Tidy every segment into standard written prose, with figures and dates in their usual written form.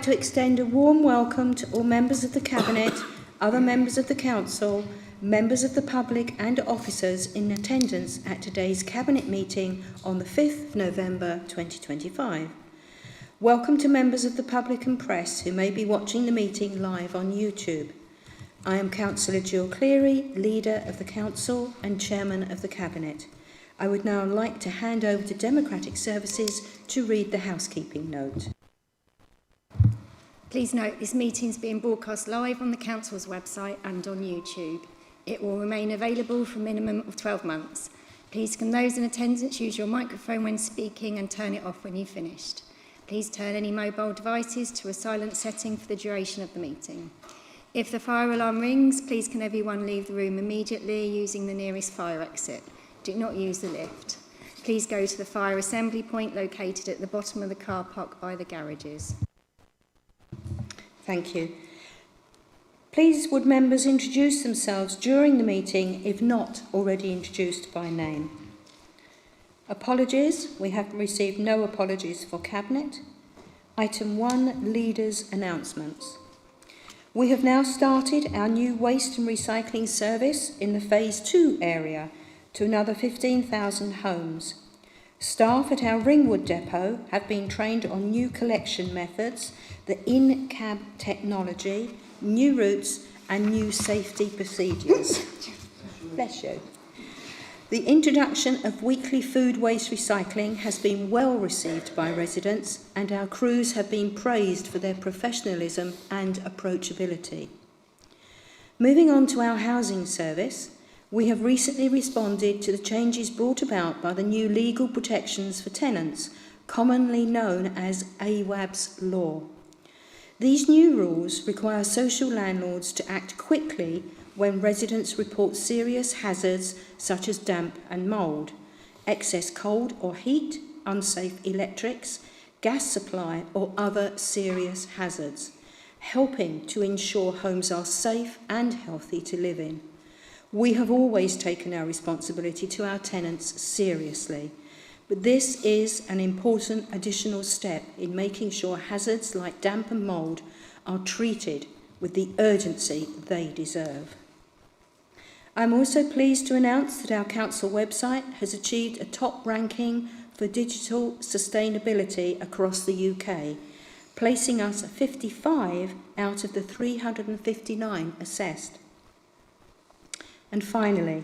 To extend a warm welcome to all members of the Cabinet, other members of the Council, members of the public and officers in attendance at today's Cabinet meeting on the 5th November 2025. Welcome to members of the public and press who may be watching the meeting live on YouTube. I am Councillor Jill Cleary, Leader of the Council and Chairman of the Cabinet. I would now like to hand over to Democratic Services to read the housekeeping note. Please note this meeting is being broadcast live on the Council's website and on YouTube. It will remain available for a minimum of 12 months. Please can those in attendance use your microphone when speaking and turn it off when you've finished. Please turn any mobile devices to a silent setting for the duration of the meeting. If the fire alarm rings, please can everyone leave the room immediately using the nearest fire exit. Do not use the lift. Please go to the fire assembly point located at the bottom of the car park by the garages. Thank you. Please would members introduce themselves during the meeting if not already introduced by name. Apologies. We have received no apologies for Cabinet. Item 1, Leaders' Announcements. We have now started our new waste and recycling service in the Phase 2 area to another 15,000 homes. Staff at our Ringwood depot have been trained on new collection methods, the in-cab technology, new routes and new safety procedures. Bless you. The introduction of weekly food waste recycling has been well received by residents and our crews have been praised for their professionalism and approachability. Moving on to our housing service, we have recently responded to the changes brought about by the new legal protections for tenants, commonly known as AWAB's law. These new rules require social landlords to act quickly when residents report serious hazards such as damp and mould, excess cold or heat, unsafe electrics, gas supply or other serious hazards, helping to ensure homes are safe and healthy to live in. We have always taken our responsibility to our tenants seriously, but this is an important additional step in making sure hazards like damp and mould are treated with the urgency they deserve. I'm also pleased to announce that our Council website has achieved a top ranking for digital sustainability across the UK, placing us at 55 out of the 359 assessed. And finally,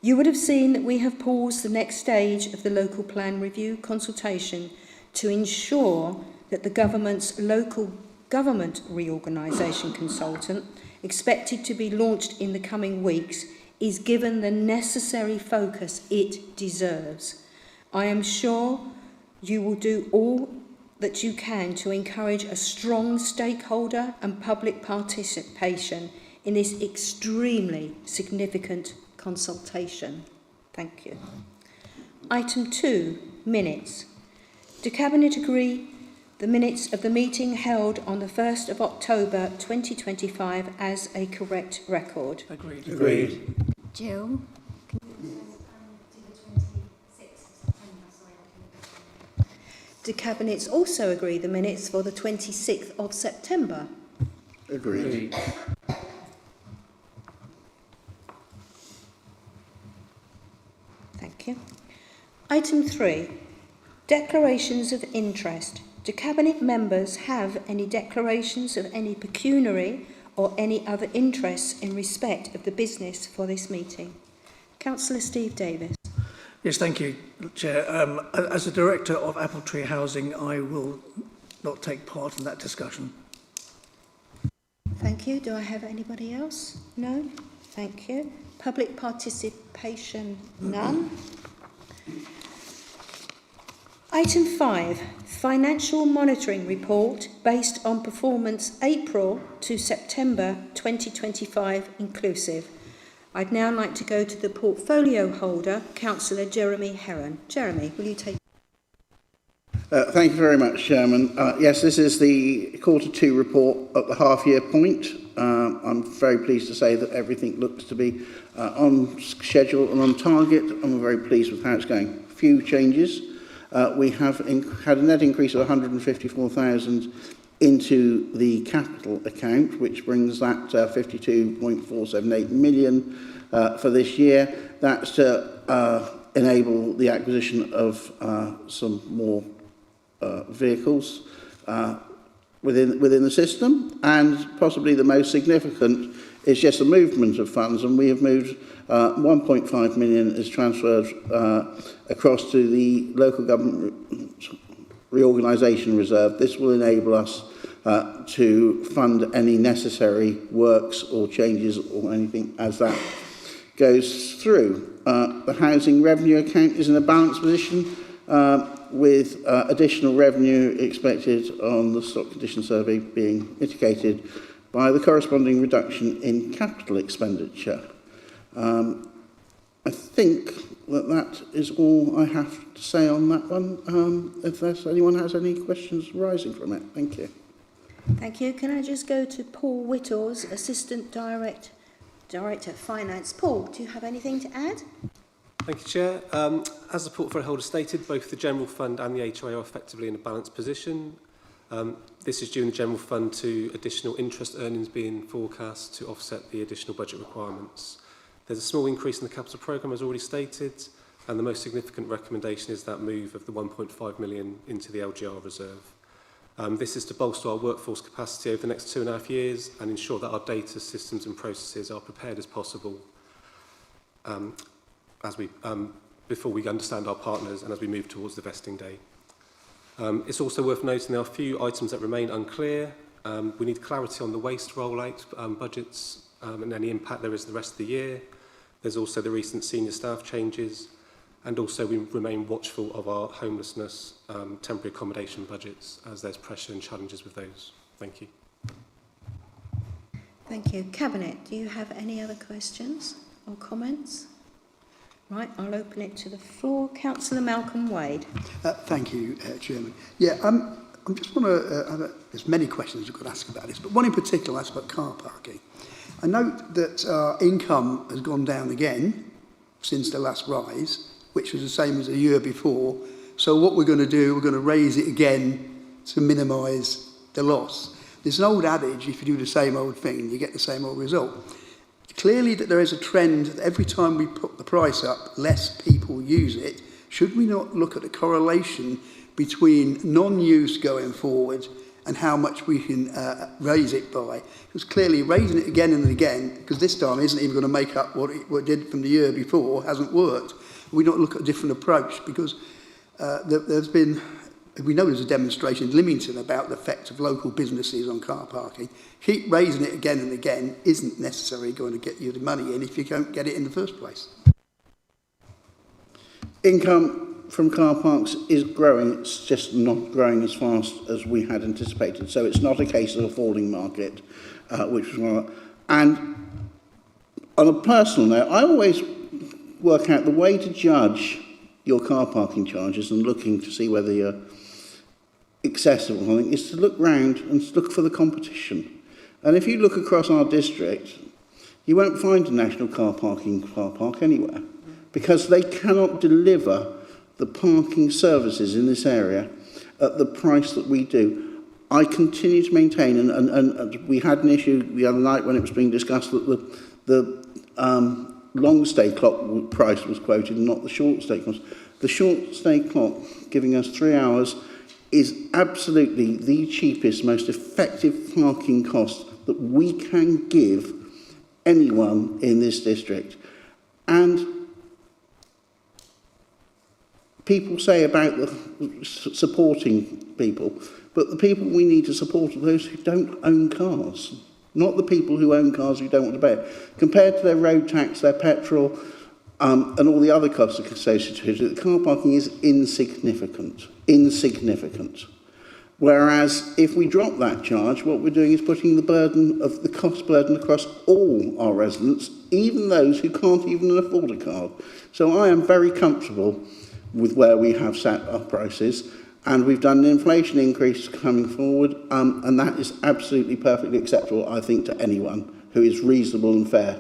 you would have seen that we have paused the next stage of the local plan review consultation to ensure that the government's local government reorganisation consultant, expected to be launched in the coming weeks, is given the necessary focus it deserves. I am sure you will do all that you can to encourage a strong stakeholder and public participation in this extremely significant consultation. Thank you. Item 2, Minutes. Do Cabinet agree the minutes of the meeting held on the 1st of October 2025 as a correct record? Agreed. Agreed. Jill? Do Cabinets also agree the minutes for the 26th of September? Agreed. Thank you. Item 3, Declarations of Interest. Do Cabinet members have any declarations of any pecuniary or any other interests in respect of the business for this meeting? Councillor Steve Davis. Yes, thank you, Chair. As a Director of Appletree Housing, I will not take part in that discussion. Thank you. Do I have anybody else? No? Thank you. Public participation, none. Item 5, Financial Monitoring Report based on performance April to September 2025 inclusive. I'd now like to go to the portfolio holder, Councillor Jeremy Heron. Jeremy, will you take? Thank you very much, Chairman. Yes, this is the Q2 report at the half-year point. I'm very pleased to say that everything looks to be on schedule and on target, and we're very pleased with how it's going. A few changes. We have had a net increase of 154,000 into the capital account, which brings that 52.478 million for this year. That's to enable the acquisition of some more vehicles within the system, and possibly the most significant is just the movement of funds, and we have moved 1.5 million is transferred across to the local government reorganisation reserve. This will enable us to fund any necessary works or changes or anything as that goes through. The housing revenue account is in a balanced position with additional revenue expected on the stock condition survey being mitigated by the corresponding reduction in capital expenditure. I think that is all I have to say on that one. If anyone has any questions arising from it, thank you. Thank you. Can I just go to Paul Whittles, Assistant Director of Finance. Paul, do you have anything to add? Thank you, Chair. As the portfolio holder stated, both the General Fund and the HOA are effectively in a balanced position. This is due in the General Fund to additional interest earnings being forecast to offset the additional budget requirements. There's a small increase in the capital programme, as already stated, and the most significant recommendation is that move of the 1.5 million into the LGR reserve. This is to bolster our workforce capacity over the next 2.5 years and ensure that our data systems and processes are prepared as possible before we understand our partners and as we move towards the vesting day. It's also worth noting there are a few items that remain unclear. We need clarity on the waste rollout budgets and any impact there is the rest of the year. There's also the recent senior staff changes, and also we remain watchful of our homelessness temporary accommodation budgets as there's pressure and challenges with those. Thank you. Thank you. Cabinet, do you have any other questions or comments? Right, I'll open it to the floor. Councillor Malcolm Wade. Thank you, Chairman. Yeah, I'm just want to, there's many questions you could ask about this, but one in particular, that's about car parking. I note that our income has gone down again since the last rise, which was the same as a year before. So what we're going to do, we're going to raise it again to minimise the loss. There's an old adage, if you do the same old thing, you get the same old result. Clearly that there is a trend that every time we put the price up, less people use it. Should we not look at the correlation between non-use going forward and how much we can raise it by? Because clearly raising it again and again, because this time isn't even going to make up what it did from the year before, hasn't worked. We don't look at a different approach, because there's been, we know there's a demonstration in Lymington about the effect of local businesses on car parking. Keep raising it again and again isn't necessarily going to get you the money in if you don't get it in the first place. Income from car parks is growing, it's just not growing as fast as we had anticipated. So it's not a case of a falling market, which was one. And on a personal note, I always work out the way to judge your car parking charges and looking to see whether you're excessive or something is to look round and look for the competition. And if you look across our district, you won't find a national car park anywhere, because they cannot deliver the parking services in this area at the price that we do. I continue to maintain, and we had an issue the other night when it was being discussed that the long stay clock price was quoted and not the short stay clock. The short stay clock, giving us 3 hours, is absolutely the cheapest, most effective parking cost that we can give anyone in this district. And people say about the supporting people, but the people we need to support are those who don't own cars, not the people who own cars who don't want to pay it. Compared to their road tax, their petrol, and all the other costs associated with it, car parking is insignificant. Whereas if we drop that charge, what we're doing is putting the cost burden across all our residents, even those who can't even afford a car. So I am very comfortable with where we have set our prices, and we've done an inflation increase coming forward, and that is absolutely perfectly acceptable, I think, to anyone who is reasonable and fair.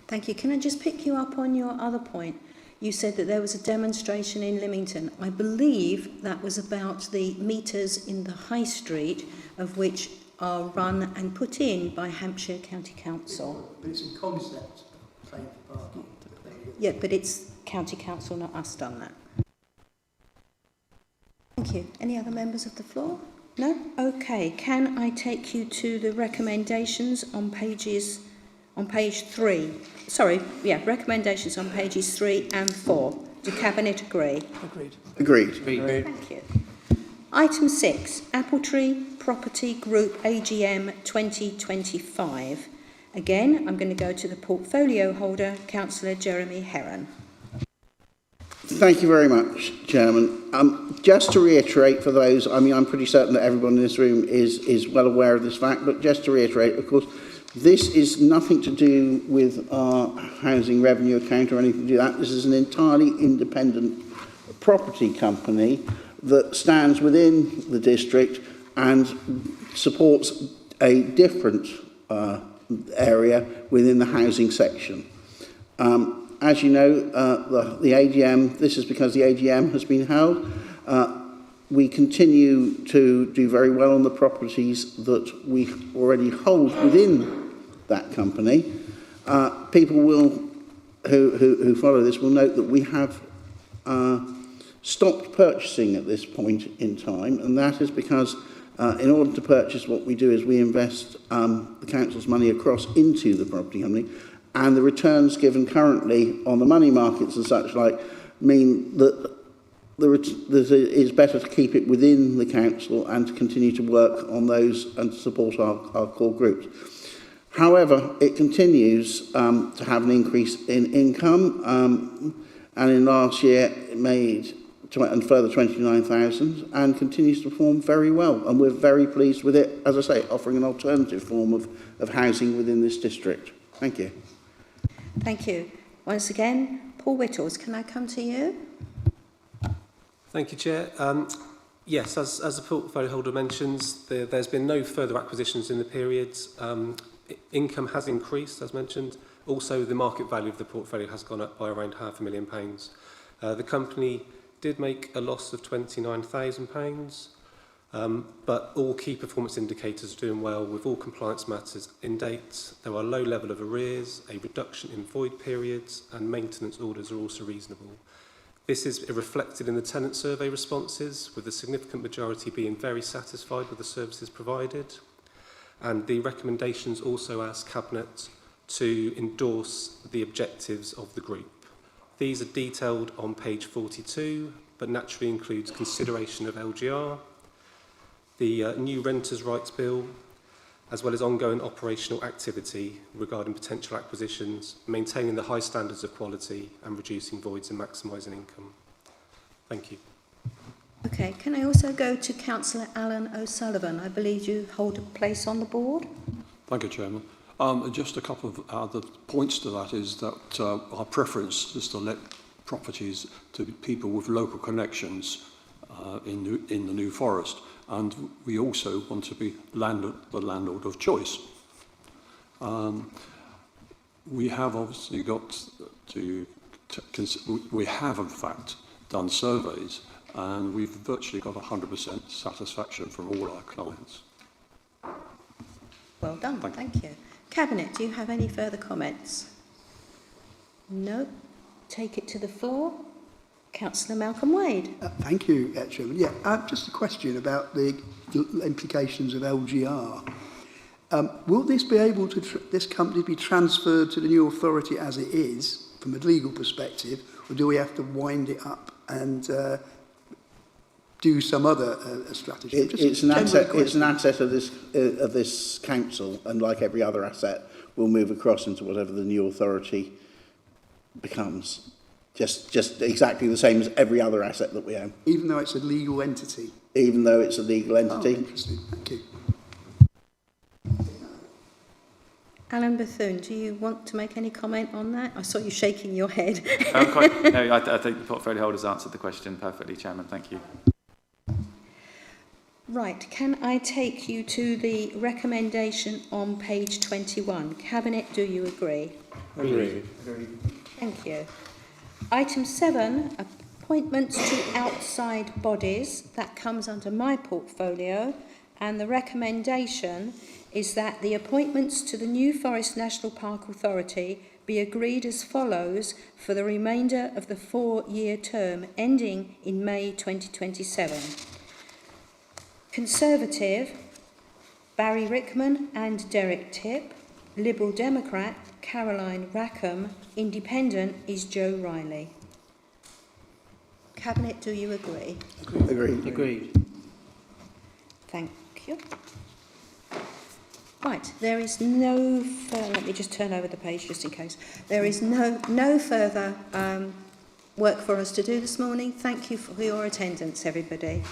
Thank you. Can I just pick you up on your other point? you said that there was a demonstration in Lymington. I believe that was about the meters in the High Street, of which are run and put in by Hampshire County Council. But it's in concept, paying for parking. Yeah, but it's County Council, not us, done that. Thank you. Any other members of the floor? No? Okay. Can I take you to the recommendations on page 3? Sorry, yeah, recommendations on pages 3 and 4. Do Cabinet agree? Agreed. Thank you. Item 6, Appletree Property Group AGM 2025. Again, I'm going to go to the portfolio holder, Councillor Jeremy Heron. Thank you very much, Chairman. Just to reiterate for those, I mean, I'm pretty certain that everyone in this room is well aware of this fact, but just to reiterate, of course, this is nothing to do with our housing revenue account or anything to do with that. This is an entirely independent property company that stands within the district and supports a different area within the housing section. As you know, the AGM, this is because the AGM has been held. We continue to do very well on the properties that we already hold within that company. People who follow this will note that we have stopped purchasing at this point in time, and that is because in order to purchase, what we do is we invest the council's money across into the property company, and the returns given currently on the money markets and such like mean that it is better to keep it within the council and to continue to work on those and to support our core groups. However, it continues to have an increase in income, and in last year it made a further 29,000 and continues to perform very well, and we're very pleased with it, as I say, offering an alternative form of housing within this district. Thank you. Thank you. Once again, Paul Whittles, can I come to you? Thank you, Chair. Yes, as the portfolio holder mentions, there's been no further acquisitions in the period. Income has increased, as mentioned. Also, the market value of the portfolio has gone up by around £500,000. The company did make a loss of £29,000, but all key performance indicators are doing well with all compliance matters in date. There are low level of arrears, a reduction in void periods, and maintenance orders are also reasonable. This is reflected in the tenant survey responses, with a significant majority being very satisfied with the services provided. And the recommendations also ask Cabinet to endorse the objectives of the group. These are detailed on page 42, but naturally includes consideration of LGR, the new Renters' Rights Bill, as well as ongoing operational activity regarding potential acquisitions, maintaining the high standards of quality and reducing voids and maximising income. Thank you. Okay, can I also go to Councillor Alan O'Sullivan? I believe you hold a place on the board. Thank you, Chairman. Just a couple of other points to that is that our preference is to let properties to people with local connections in the New Forest, and we also want to be the landlord of choice. We have obviously got we have in fact done surveys, and we've virtually got 100% satisfaction from all our clients. Well done, thank you. Cabinet, do you have any further comments? No. Take it to the floor. Councillor Malcolm Wade. Thank you, Chairman. Yeah, just a question about the implications of LGR. Will this be able to, this company be transferred to the new authority as it is, from a legal perspective, or do we have to wind it up and do some other strategy? It's an asset of this council, and like every other asset, will move across into whatever the new authority becomes. Just exactly the same as every other asset that we own. Even though it's a legal entity? Even though it's a legal entity. Oh, interesting. Thank you. Alan Bethune, do you want to make any comment on that? I saw you shaking your head. No, I think the portfolio holders answered the question perfectly, Chairman. Thank you. Right, can I take you to the recommendation on page 21? Cabinet, do you agree? Agreed. Thank you. Item 7, appointments to outside bodies. That comes under my portfolio, and the recommendation is that the appointments to the New Forest National Park Authority be agreed as follows for the remainder of the 4-year term ending in May 2027. Conservative, Barry Rickman and Derek Tipp. Liberal Democrat, Caroline Rackham. Independent is Joe Riley. Cabinet, do you agree? Agreed. Agreed. Thank you. Right, there is no further, let me just turn over the page just in case. There is no further work for us to do this morning. Thank you for your attendance, everybody.